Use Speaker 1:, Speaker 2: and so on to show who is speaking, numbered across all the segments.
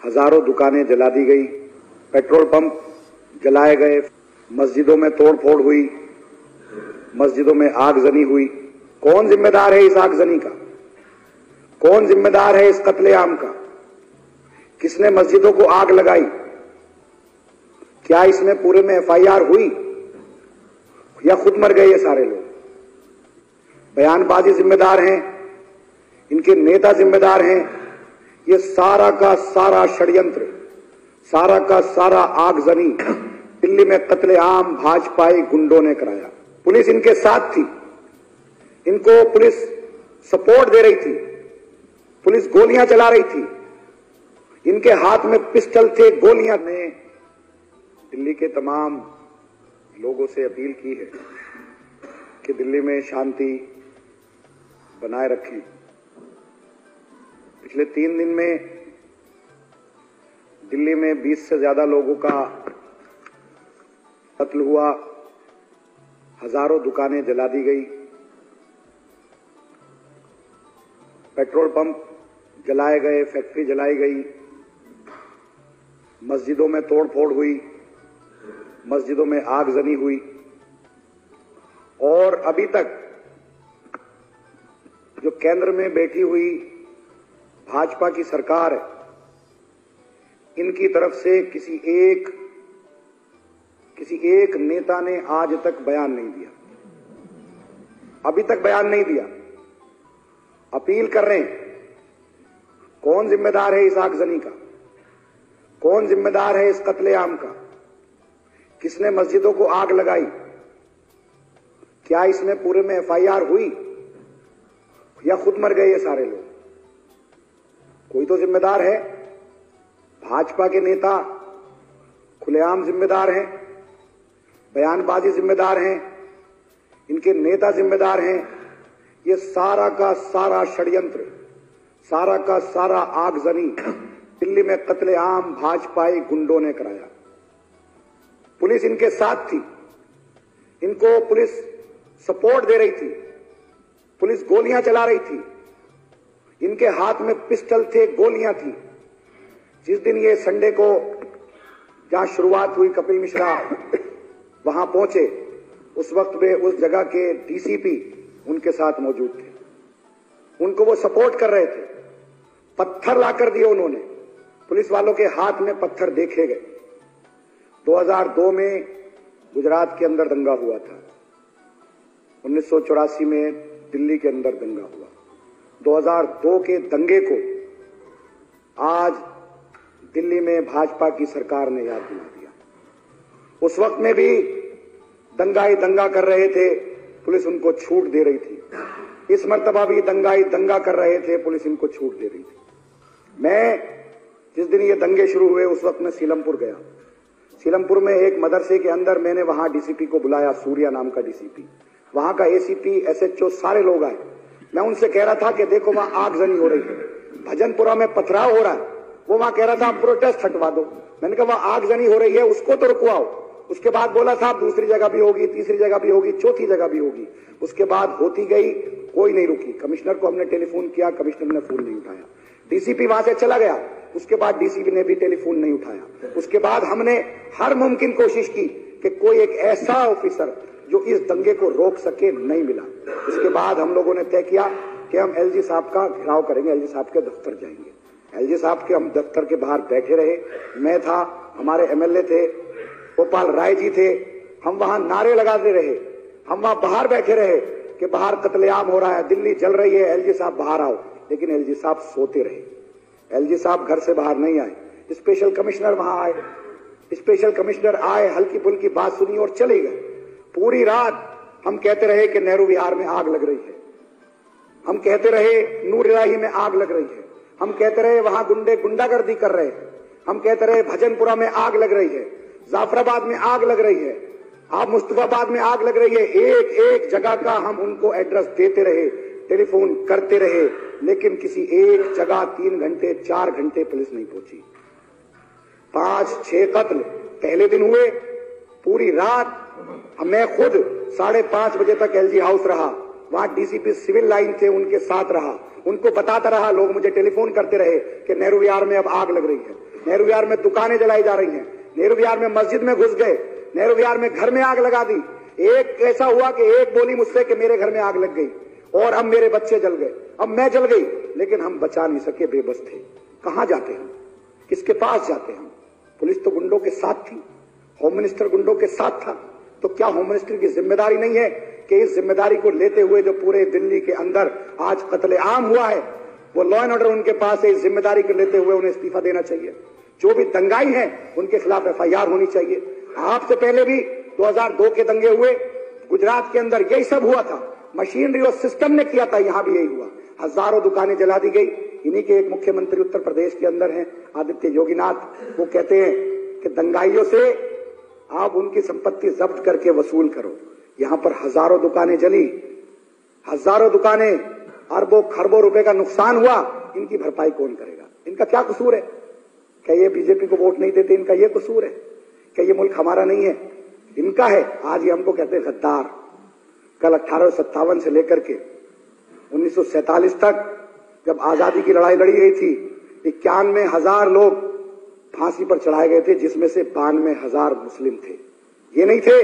Speaker 1: हजारों दुकानें जला दी गई, पेट्रोल पंप जलाए गए, मस्जिदों में तोड़फोड़ हुई, मस्जिदों में आगजनी हुई। कौन जिम्मेदार है इस आगजनी का? कौन जिम्मेदार है इस कत्लेआम का? किसने मस्जिदों को आग लगाई? क्या इसमें पूरे में एफआईआर हुई या खुद मर गए ये सारे लोग? बयानबाजी जिम्मेदार हैं, इनके नेता जिम्मेदार हैं। ये सारा का सारा षड्यंत्र, सारा का सारा आगजनी दिल्ली में कत्लेआम भाजपाई गुंडों ने कराया। पुलिस इनके साथ थी, इनको पुलिस सपोर्ट दे रही थी, पुलिस गोलियां चला रही थी, इनके हाथ में पिस्टल थे, गोलियां। ने दिल्ली के तमाम लोगों से अपील की है कि दिल्ली में शांति बनाए रखें। पिछले 3 दिन में दिल्ली में 20 से ज्यादा लोगों का कत्ल हुआ, हजारों दुकानें जला दी गई, पेट्रोल पंप जलाए गए, फैक्ट्री जलाई गई, मस्जिदों में तोड़फोड़ हुई, मस्जिदों में आगजनी हुई। और अभी तक जो केंद्र में बैठी हुई भाजपा की सरकार है, इनकी तरफ से किसी एक नेता ने आज तक बयान नहीं दिया, अभी तक बयान नहीं दिया। अपील कर रहे हैं, कौन जिम्मेदार है इस आगजनी का? कौन जिम्मेदार है इस कत्लेआम का? किसने मस्जिदों को आग लगाई? क्या इसमें पूरे में एफआईआर हुई या खुद मर गए ये सारे लोग? कोई तो जिम्मेदार है। भाजपा के नेता खुलेआम जिम्मेदार हैं, बयानबाजी जिम्मेदार हैं, इनके नेता जिम्मेदार हैं। ये सारा का सारा षड्यंत्र, सारा का सारा आगजनी दिल्ली में कत्लेआम भाजपाई गुंडों ने कराया। पुलिस इनके साथ थी, इनको पुलिस सपोर्ट दे रही थी, पुलिस गोलियां चला रही थी, इनके हाथ में पिस्टल थे, गोलियां थी। जिस दिन ये संडे को जहां शुरुआत हुई, कपिल मिश्रा वहां पहुंचे, उस वक्त वे उस जगह के डीसीपी उनके साथ मौजूद थे, उनको वो सपोर्ट कर रहे थे। पत्थर लाकर दिए उन्होंने, पुलिस वालों के हाथ में पत्थर देखे गए। 2002 में गुजरात के अंदर दंगा हुआ था, 1984 में दिल्ली के अंदर दंगा हुआ। 2002 के दंगे को आज दिल्ली में भाजपा की सरकार ने याद दिला दिया। उस वक्त में भी दंगाई दंगा कर रहे थे, पुलिस उनको छूट दे रही थी। इस मर्तबा भी दंगाई दंगा कर रहे थे, पुलिस इनको छूट दे रही थी। मैं जिस दिन ये दंगे शुरू हुए उस वक्त मैं सीलमपुर गया। सीलमपुर में एक मदरसे के अंदर मैंने वहां डीसीपी को बुलाया, सूर्या नाम का डीसीपी, वहां का एसीपी, एसएचओ, सारे लोग आए। मैं उनसे कह रहा था कि देखो वहां आगजनी हो रही है, भजनपुरा में पथराव हो रहा है। वो वहां कह रहा था प्रोटेस्ट हटवा दो। मैंने कहा वहां आगजनी हो रही है, उसको तो रुकवाओ। उसके बाद बोला साहब दूसरी जगह भी होगी, तीसरी जगह भी होगी, चौथी जगह भी होगी। उसके बाद होती गई, कोई नहीं रुकी। कमिश्नर को हमने टेलीफोन किया, कमिश्नर ने फोन नहीं उठाया। डीसीपी वहां से चला गया, उसके बाद डीसीपी ने भी टेलीफोन नहीं उठाया। उसके बाद हमने हर मुमकिन कोशिश की कि कोई एक ऐसा ऑफिसर जो इस दंगे को रोक सके, नहीं मिला। उसके बाद हम लोगों ने तय किया कि हम एलजी साहब का घेराव करेंगे, एलजी साहब के दफ्तर जाएंगे। एलजी साहब के हम दफ्तर के बाहर बैठे रहे, मैं था, हमारे एमएलए थे, गोपाल राय जी थे। हम वहां नारे लगाते रहे, हम वहां बाहर बैठे रहे कि बाहर कत्लेआम हो रहा है, दिल्ली जल रही है, एलजी साहब बाहर आओ। लेकिन एलजी साहब सोते रहे, एलजी साहब घर से बाहर नहीं आए। स्पेशल कमिश्नर वहां आए, स्पेशल कमिश्नर आए, हल्की फुल्की बात सुनी और चले गए। पूरी रात हम कहते रहे कि नेहरू विहार में आग लग रही है, हम कहते रहे नूर इलाही में आग लग रही है, हम कहते रहे वहां गुंडे गुंडागर्दी कर रहे हैं, हम कहते रहे भजनपुरा में आग लग रही है, जाफराबाद में आग लग रही है, आप मुस्तफाबाद में आग लग रही है। एक एक जगह का हम उनको एड्रेस देते रहे, टेलीफोन करते रहे, लेकिन किसी एक जगह 3 घंटे 4 घंटे पुलिस नहीं पहुंची। 5-6 कत्ल पहले दिन हुए। पूरी रात मैं खुद 5:30 बजे तक एलजी हाउस रहा, वहां डीसीपी सिविल लाइन थे, उनके साथ रहा, उनको बताता रहा। लोग मुझे टेलीफोन करते रहे कि नेहरू विहार में अब आग लग रही है। नेहरू विहार में दुकानें जलाई जा रही हैं, नेहरू विहार में मस्जिद में घुस गए, नेहरू विहार में घर में आग लगा दी। एक ऐसा हुआ कि एक बोली मुझसे कि मेरे घर में आग लग गई और अब मेरे बच्चे जल गए, अब मैं जल गई, लेकिन हम बचा नहीं सके, बेबस थे। कहां जाते हम, किसके पास जाते हम? पुलिस तो गुंडों के साथ थी, होम मिनिस्टर गुंडों के साथ था, तो क्या होम मिनिस्टर की जिम्मेदारी नहीं है कि इस जिम्मेदारी को लेते हुए जो पूरे दिल्ली के अंदर आज कत्लेआम हुआ है, वो लॉ एंड ऑर्डर उनके पास है, इस जिम्मेदारी को लेते हुए उन्हें इस्तीफा देना चाहिए। जो भी दंगाई है उनके खिलाफ FIR होनी चाहिए। आपसे पहले भी 2002 के दंगे हुए, गुजरात के अंदर यही सब हुआ था, मशीनरी और सिस्टम ने किया था, यहां भी यही हुआ। हजारों दुकानें जला दी गई। इन्हीं के एक मुख्यमंत्री उत्तर प्रदेश के अंदर हैं, आदित्य योगीनाथ, वो कहते हैं कि दंगाइयों से आप उनकी संपत्ति जब्त करके वसूल करो। यहां पर हजारों दुकानें जली, हजारों दुकानें, अरबों खरबों रुपए का नुकसान हुआ, इनकी भरपाई कौन करेगा? इनका क्या कसूर है? क्या ये बीजेपी को वोट नहीं देते, इनका ये कसूर है? क्या ये मुल्क हमारा नहीं है? इनका है। आज ये हमको कहते हैं गद्दार। कल 1857 से लेकर के 1947 तक जब आजादी की लड़ाई लड़ी गई थी, 91,000 लोग फांसी पर चढ़ाए गए थे, जिसमें से 92,000 मुस्लिम थे। ये नहीं थे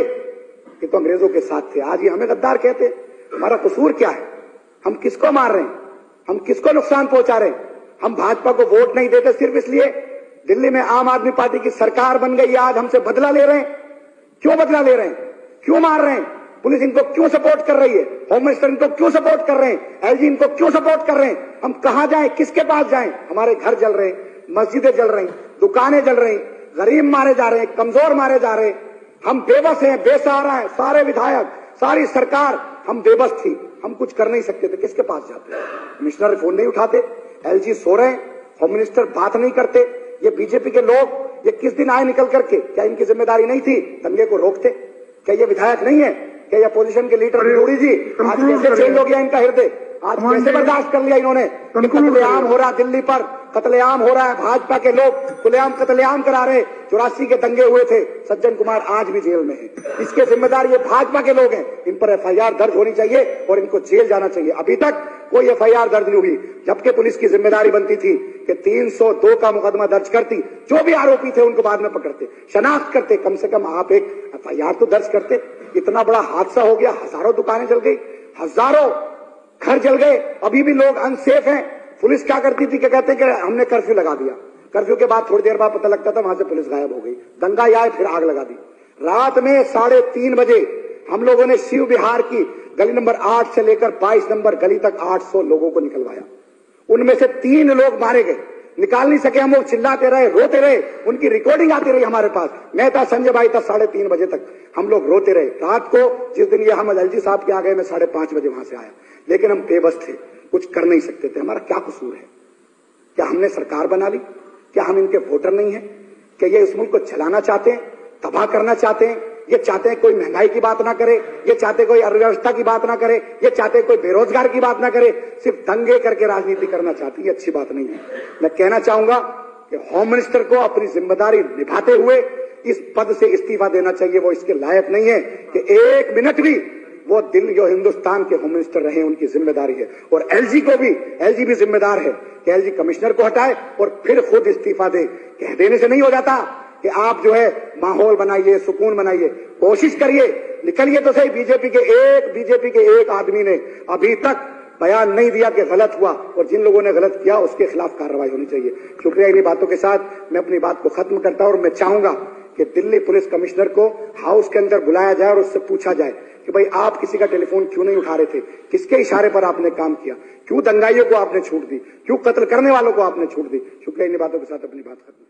Speaker 1: कि तो अंग्रेजों के साथ थे। आज ये हमें गद्दार कहते। हमारा कसूर क्या है? हम किसको मार रहे हैं? हम किसको नुकसान पहुंचा रहे हैं? हम भाजपा को वोट नहीं देते सिर्फ इसलिए दिल्ली में आम आदमी पार्टी की सरकार बन गई, आज हमसे बदला ले रहे हैं। क्यों बदला ले रहे हैं? क्यों मार रहे हैं? पुलिस इनको क्यों सपोर्ट कर रही है? होम मिनिस्टर इनको क्यों सपोर्ट कर रहे हैं? LG इनको क्यों सपोर्ट कर रहे हैं? हम कहां जाएं, किसके पास जाएं? हमारे घर जल रहे हैं, मस्जिदें जल रही, दुकानें जल रही, गरीब मारे जा रहे हैं, कमजोर मारे जा रहे हैं। हम बेबस हैं, बेसहारा हैं। सारे विधायक, सारी सरकार हम बेबस थी, हम कुछ कर नहीं सकते थे। किसके पास जाते? कमिश्नर फोन नहीं उठाते, LG सो रहे हैं, होम मिनिस्टर बात नहीं करते। ये बीजेपी के लोग ये किस दिन आए निकल करके? क्या इनकी जिम्मेदारी नहीं थी दंगे को रोकते? क्या ये विधायक नहीं है? क्या ये अपोजिशन के लीडर जोड़ी जी आज कैसे चेंज हो गया इनका हृदय? आज कैसे बर्दाश्त कर लिया इन्होंने? कत्लेआम हो रहा दिल्ली पर, कत्लेआम हो रहा है, भाजपा के लोग खुलेआम कत्लेआम करा रहे। 84 के दंगे हुए थे, सज्जन कुमार आज भी जेल में है। इसके जिम्मेदार ये भाजपा के लोग हैं। इन पर FIR दर्ज होनी चाहिए और इनको जेल जाना चाहिए। अभी तक कोई FIR दर्ज नहीं हुई, जबकि पुलिस की जिम्मेदारी बनती थी कि 302 का मुकदमा दर्ज करती, जो भी आरोपी थे उनको बाद में पकड़ते, शनाख्त करते। कम से कम आप एक FIR तो दर्ज करते। इतना बड़ा हादसा हो गया, हजारों दुकानें जल गई, हजारों घर जल गए, अभी भी लोग अनसेफ हैं। पुलिस क्या करती थी कि कहते कि हमने कर्फ्यू लगा दिया, कर्फ्यू के बाद थोड़ी देर बाद पता लगता था वहां से पुलिस गायब हो गई, दंगा आए, फिर आग लगा दी। रात में 3:30 बजे हम लोगों ने शिव विहार की गली नंबर 8 से लेकर 22 नंबर गली तक 800 लोगों को निकलवाया। उनमें से 3 लोग मारे गए, निकाल नहीं सके हम लोग, चिल्लाते रहे, रोते रहे, उनकी रिकॉर्डिंग आती रही हमारे पास। मैं था, संजय भाई था, 3:30 बजे तक हम लोग रोते रहे। रात को जिस दिन ये हम LG साहब के आ गए, मैं 5:30 बजे वहां से आया, लेकिन हम बेबस थे, कुछ कर नहीं सकते थे। हमारा क्या कसूर है? क्या हमने सरकार बना ली? क्या हम इनके वोटर नहीं है? क्या ये इस मुल्क को चलाना चाहते हैं, तबाह करना चाहते हैं? ये चाहते हैं कोई महंगाई की बात ना करे, ये चाहते कोई अर्थव्यवस्था की बात ना करे, ये चाहते कोई बेरोजगार की बात ना करे, सिर्फ दंगे करके राजनीति करना चाहती है। ये अच्छी बात नहीं है। मैं कहना चाहूंगा कि होम मिनिस्टर को अपनी जिम्मेदारी निभाते हुए इस पद से इस्तीफा देना चाहिए। वो इसके लायक नहीं है कि 1 मिनट भी वो दिल्ली जो हिंदुस्तान के होम मिनिस्टर रहे, उनकी जिम्मेदारी है। और LG को भी, LG भी जिम्मेदार है कि LG कमिश्नर को हटाए और फिर खुद इस्तीफा दे। कह देने से नहीं हो जाता कि आप जो है माहौल बनाइए, सुकून बनाइए, कोशिश करिए, निकलिए तो सही। बीजेपी के एक आदमी ने अभी तक बयान नहीं दिया कि गलत हुआ, और जिन लोगों ने गलत किया उसके खिलाफ कार्रवाई होनी चाहिए। शुक्रिया। इन्हीं बातों के साथ मैं अपनी बात को खत्म करता हूं और मैं चाहूंगा कि दिल्ली पुलिस कमिश्नर को हाउस के अंदर बुलाया जाए और उससे पूछा जाए कि भाई आप किसी का टेलीफोन क्यों नहीं उठा रहे थे? किसके इशारे पर आपने काम किया? क्यों दंगाइयों को आपने छूट दी? क्यों कत्ल करने वालों को आपने छूट दी? शुक्रिया। इन्हीं बातों के साथ अपनी बात खत्म।